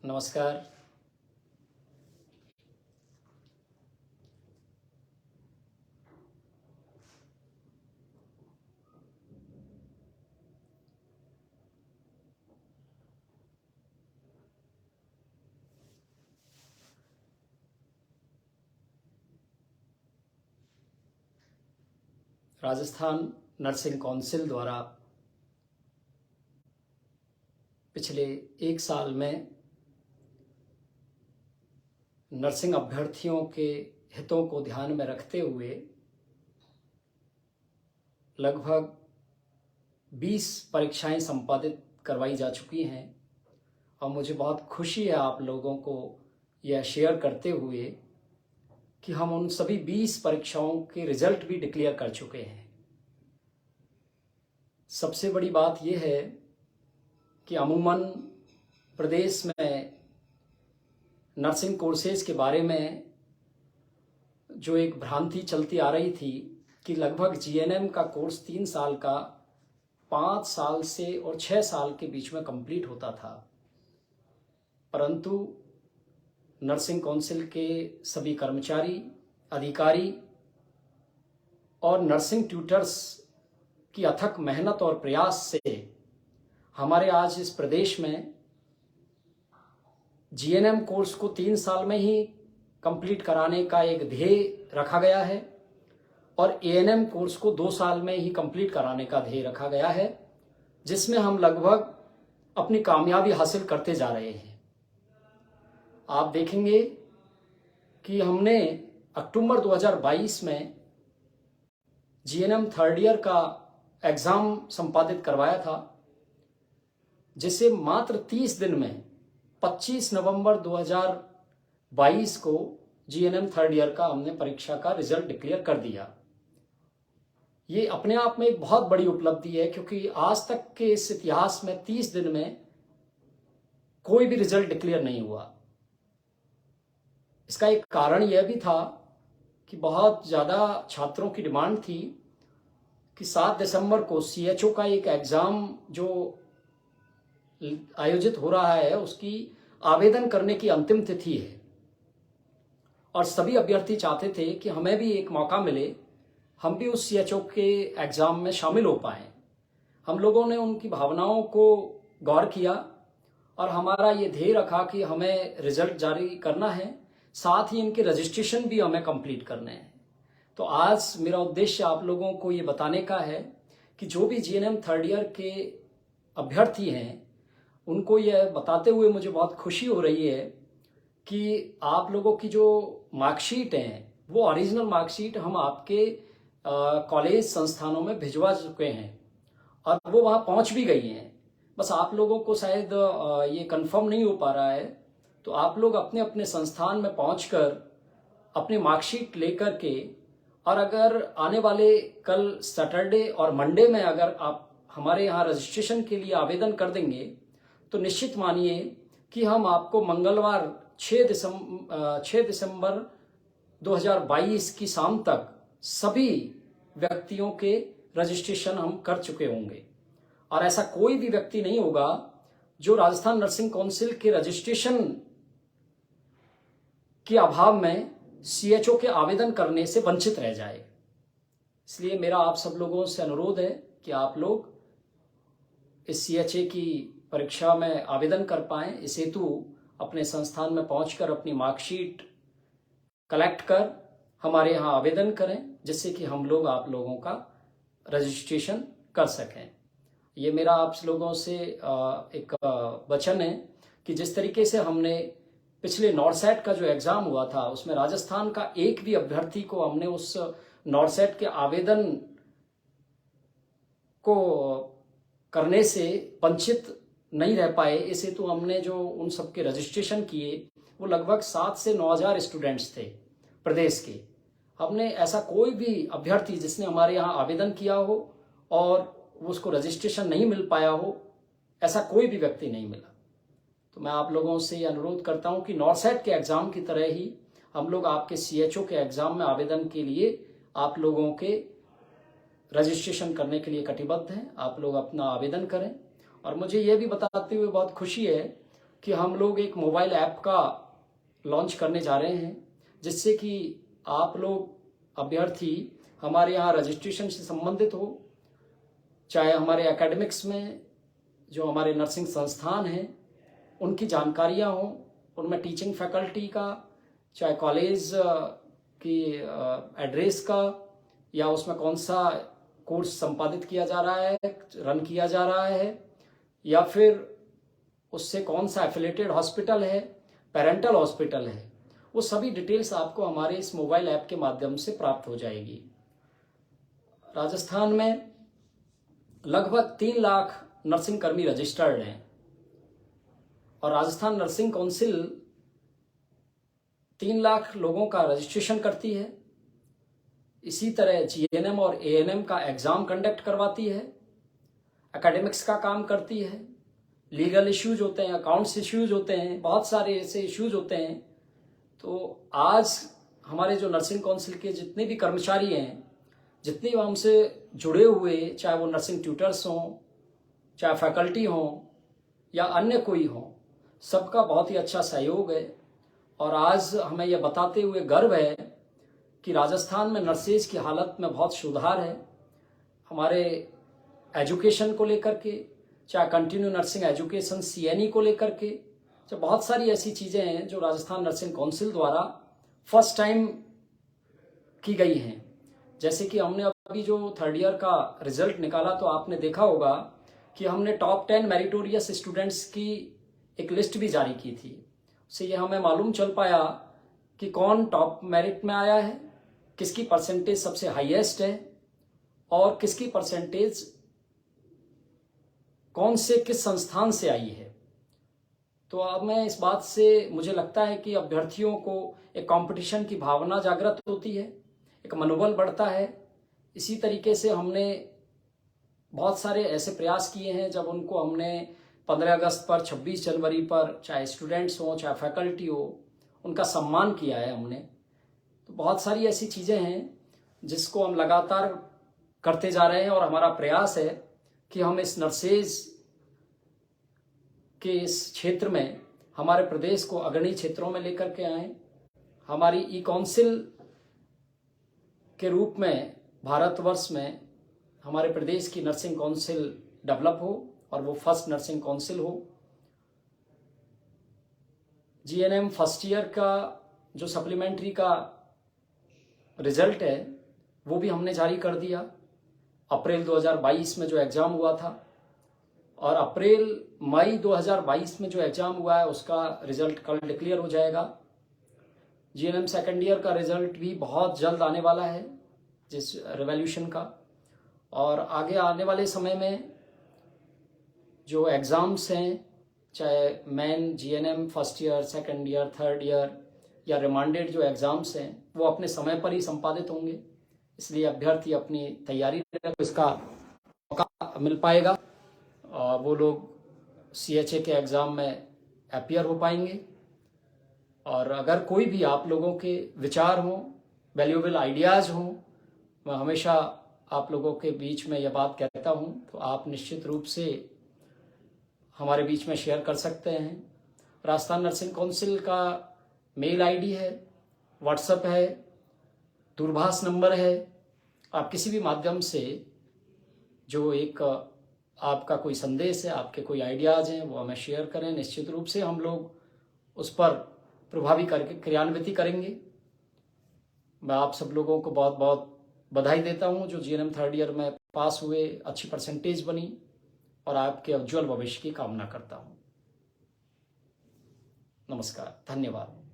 नमस्कार। Rajasthan nursing council द्वारा पिछले 1 साल में नर्सिंग अभ्यर्थियों के हितों को ध्यान में रखते हुए लगभग 20 परीक्षाएं संपादित करवाई जा चुकी हैं और मुझे बहुत खुशी है आप लोगों को यह शेयर करते हुए कि हम उन सभी 20 परीक्षाओं के रिजल्ट भी डिक्लेयर कर चुके हैं। सबसे बड़ी बात यह है कि अमूमन प्रदेश में नर्सिंग कोर्सेज के बारे में जो एक भ्रांति चलती आ रही थी कि लगभग जीएनएम का कोर्स 3 साल का 5 साल से और 6 साल के बीच में कंप्लीट होता था, परंतु नर्सिंग काउंसिल के सभी कर्मचारी, अधिकारी और नर्सिंग ट्यूटर्स की अथक मेहनत और प्रयास से हमारे आज इस प्रदेश में जीएनएम कोर्स को 3 साल में ही कंप्लीट कराने का एक ध्येय रखा गया है और एएनएम कोर्स को 2 साल में ही कंप्लीट कराने का ध्येय रखा गया है, जिसमें हम लगभग अपनी कामयाबी हासिल करते जा रहे हैं। आप देखेंगे कि हमने अक्टूबर 2022 में जीएनएम थर्ड ईयर का एग्ज़ाम संपादित करवाया था, जिसे मात्र 30 दिन में 25 नवंबर 2022 को जीएनएम थर्ड ईयर का हमने परीक्षा का रिजल्ट डिक्लेयर कर दिया। ये अपने आप में एक बहुत बड़ी उपलब्धि है, क्योंकि आज तक के इस इतिहास में 30 दिन में कोई भी रिजल्ट डिक्लेयर नहीं हुआ। इसका एक कारण यह भी था कि बहुत ज़्यादा छात्रों की डिमांड थी कि 7 दिसंबर को सीएचओ का एक एग्ज़ाम जो आयोजित हो रहा है उसकी आवेदन करने की अंतिम तिथि है और सभी अभ्यर्थी चाहते थे कि हमें भी एक मौका मिले, हम भी उस सीएचओ के एग्ज़ाम में शामिल हो पाएँ। हम लोगों ने उनकी भावनाओं को गौर किया और हमारा ये ध्येय रखा कि हमें रिजल्ट जारी करना है, साथ ही इनके रजिस्ट्रेशन भी हमें कंप्लीट करने हैं। तो आज मेरा उद्देश्य आप लोगों को ये बताने का है कि जो भी जीएनएम थर्ड ईयर के अभ्यर्थी हैं उनको यह बताते हुए मुझे बहुत खुशी हो रही है कि आप लोगों की जो मार्कशीट हैं वो ओरिजिनल मार्कशीट हम आपके कॉलेज संस्थानों में भिजवा चुके हैं और वो वहाँ पहुँच भी गई हैं। बस आप लोगों को शायद ये कंफर्म नहीं हो पा रहा है, तो आप लोग अपने अपने संस्थान में पहुंचकर अपनी मार्कशीट लेकर के, और अगर आने वाले कल सैटरडे और मंडे में अगर आप हमारे यहाँ रजिस्ट्रेशन के लिए आवेदन कर देंगे तो निश्चित मानिए कि हम आपको मंगलवार 6 दिसंबर 2022 की शाम तक सभी व्यक्तियों के रजिस्ट्रेशन हम कर चुके होंगे और ऐसा कोई भी व्यक्ति नहीं होगा जो राजस्थान नर्सिंग काउंसिल के रजिस्ट्रेशन के अभाव में सीएचओ के आवेदन करने से वंचित रह जाए। इसलिए मेरा आप सब लोगों से अनुरोध है कि आप लोग इस सीएचए की परीक्षा में आवेदन कर पाएं। इस हेतु अपने संस्थान में पहुंचकर अपनी मार्कशीट कलेक्ट कर हमारे यहाँ आवेदन करें, जिससे कि हम लोग आप लोगों का रजिस्ट्रेशन कर सकें। ये मेरा आप लोगों से एक वचन है कि जिस तरीके से हमने पिछले नॉर्सेट का जो एग्ज़ाम हुआ था उसमें राजस्थान का एक भी अभ्यर्थी को हमने उस नॉर्सेट के आवेदन को करने से वंचित नहीं रह पाए, इस हेतु हमने जो उन सबके रजिस्ट्रेशन किए वो लगभग 7 से 9 हज़ार स्टूडेंट्स थे प्रदेश के। हमने ऐसा कोई भी अभ्यर्थी जिसने हमारे यहाँ आवेदन किया हो और वो उसको रजिस्ट्रेशन नहीं मिल पाया हो, ऐसा कोई भी व्यक्ति नहीं मिला। तो मैं आप लोगों से ये अनुरोध करता हूँ कि नॉर्सेट के एग्ज़ाम की तरह ही हम लोग आपके सीएचओ के एग्ज़ाम में आवेदन के लिए आप लोगों के रजिस्ट्रेशन करने के लिए कटिबद्ध हैं। आप लोग अपना आवेदन करें और मुझे ये भी बताते हुए बहुत खुशी है कि हम लोग एक मोबाइल ऐप का लॉन्च करने जा रहे हैं, जिससे कि आप लोग अभ्यर्थी हमारे यहाँ रजिस्ट्रेशन से संबंधित हो, चाहे हमारे एकेडमिक्स में जो हमारे नर्सिंग संस्थान हैं उनकी जानकारियाँ हों, उनमें टीचिंग फैकल्टी का, चाहे कॉलेज की एड्रेस का, या उसमें कौन सा कोर्स संपादित किया जा रहा है, रन किया जा रहा है, या फिर उससे कौन सा एफिलेटेड हॉस्पिटल है, पेरेंटल हॉस्पिटल है, वो सभी डिटेल्स आपको हमारे इस मोबाइल ऐप के माध्यम से प्राप्त हो जाएगी। राजस्थान में लगभग 3 लाख नर्सिंग कर्मी रजिस्टर्ड हैं और राजस्थान नर्सिंग काउंसिल 3 लाख लोगों का रजिस्ट्रेशन करती है। इसी तरह जीएनएम और एएनएम का एग्जाम कंडक्ट करवाती है, एकेडमिक्स का काम करती है, लीगल इश्यूज होते हैं, अकाउंट्स इश्यूज होते हैं, बहुत सारे ऐसे इश्यूज होते हैं। तो आज हमारे जो नर्सिंग काउंसिल के जितने भी कर्मचारी हैं, जितने भी हमसे जुड़े हुए, चाहे वो नर्सिंग ट्यूटर्स हों, चाहे फैकल्टी हों या अन्य कोई हों, सबका बहुत ही अच्छा सहयोग है। और आज हमें यह बताते हुए गर्व है कि राजस्थान में नर्सेज की हालत में बहुत सुधार है। हमारे एजुकेशन को लेकर के, चाहे कंटिन्यू नर्सिंग एजुकेशन सीएनई को लेकर के, चाहे बहुत सारी ऐसी चीज़ें हैं जो राजस्थान नर्सिंग काउंसिल द्वारा फर्स्ट टाइम की गई हैं। जैसे कि हमने अभी जो 3rd ईयर का रिजल्ट निकाला, तो आपने देखा होगा कि हमने टॉप 10 मेरिटोरियस स्टूडेंट्स की एक लिस्ट भी जारी की थी। उससे ये हमें मालूम चल पाया कि कौन टॉप मेरिट में आया है, किसकी परसेंटेज सबसे हाईएस्ट है और किसकी परसेंटेज कौन से किस संस्थान से आई है। तो अब मैं इस बात से, मुझे लगता है कि अभ्यर्थियों को एक कंपटीशन की भावना जागृत होती है, एक मनोबल बढ़ता है। इसी तरीके से हमने बहुत सारे ऐसे प्रयास किए हैं जब उनको हमने 15 अगस्त पर, 26 जनवरी पर, चाहे स्टूडेंट्स हो चाहे फैकल्टी हो, उनका सम्मान किया है हमने। तो बहुत सारी ऐसी चीज़ें हैं जिसको हम लगातार करते जा रहे हैं और हमारा प्रयास है कि हम इस नर्सेज के इस क्षेत्र में हमारे प्रदेश को अग्रणी क्षेत्रों में लेकर के आएँ। हमारी ई काउंसिल के रूप में भारतवर्ष में हमारे प्रदेश की नर्सिंग काउंसिल डेवलप हो और वो फर्स्ट नर्सिंग काउंसिल हो। जीएनएम फर्स्ट ईयर का जो सप्लीमेंट्री का रिजल्ट है वो भी हमने जारी कर दिया अप्रैल 2022 में जो एग्ज़ाम हुआ था, और अप्रैल मई 2022 में जो एग्ज़ाम हुआ है उसका रिजल्ट कल डिक्लेयर हो जाएगा। जीएनएम 2nd ईयर का रिजल्ट भी बहुत जल्द आने वाला है, जिस रिवॉल्यूशन का। और आगे आने वाले समय में जो एग्ज़ाम्स हैं, चाहे main GNM first year, 2nd year, 3rd year या रिमांडेड जो एग्ज़ाम्स हैं वो अपने समय पर ही संपादित होंगे। इसलिए अभ्यर्थी अपनी तैयारी इसका मौका मिल पाएगा और वो लोग सीएचए के एग्ज़ाम में अपीयर हो पाएंगे। और अगर कोई भी आप लोगों के विचार हों, वैल्यूएबल आइडियाज़ हों, मैं हमेशा आप लोगों के बीच में यह बात कहता हूं, तो आप निश्चित रूप से हमारे बीच में शेयर कर सकते हैं। राजस्थान नर्सिंग काउंसिल का मेल आईडी है, व्हाट्सएप है, दूरभाष नंबर है। आप किसी भी माध्यम से जो एक आपका कोई संदेश है, आपके कोई आइडियाज़ हैं, वो हमें शेयर करें। निश्चित रूप से हम लोग उस पर प्रभावी करके क्रियान्वित करेंगे। मैं आप सब लोगों को बहुत बहुत बधाई देता हूं जो जीएनएम 3rd ईयर में पास हुए, अच्छी परसेंटेज बनी, और आपके उज्जवल भविष्य की कामना करता हूं। नमस्कार, धन्यवाद।